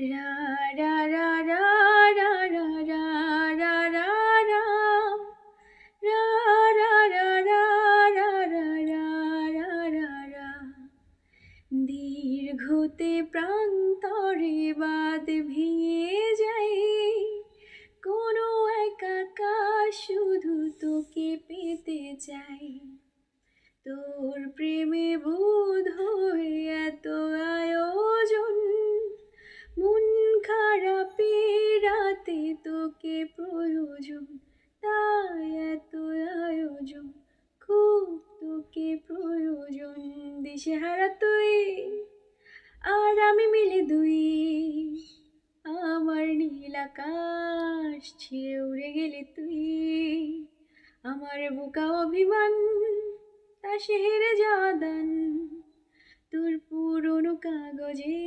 রা রা রা রা রা রা রা রা রা রা রা রা রা রা রা রা রা রা রা। দীর্ঘতে প্রান্তরে বাদ ভেঙে যায়, কোনো এক আকাশ শুধু তোকে পেতে চাই। তোর প্রেমে বোধ হয়ে এত আয়োজন, মন খারাপে রাতে তোকে প্রয়োজন, তাই এত আয়োজন, খুব তোকে প্রয়োজন। দিশেহারা তুই আর আমি মিলে দুই, আমার নীল আকাশ ছিঁড়ে উড়ে গেলি তুই। আমার বুকা অভিমান তা হেরে যাওয়া দান, তোর পুরনো কাগজে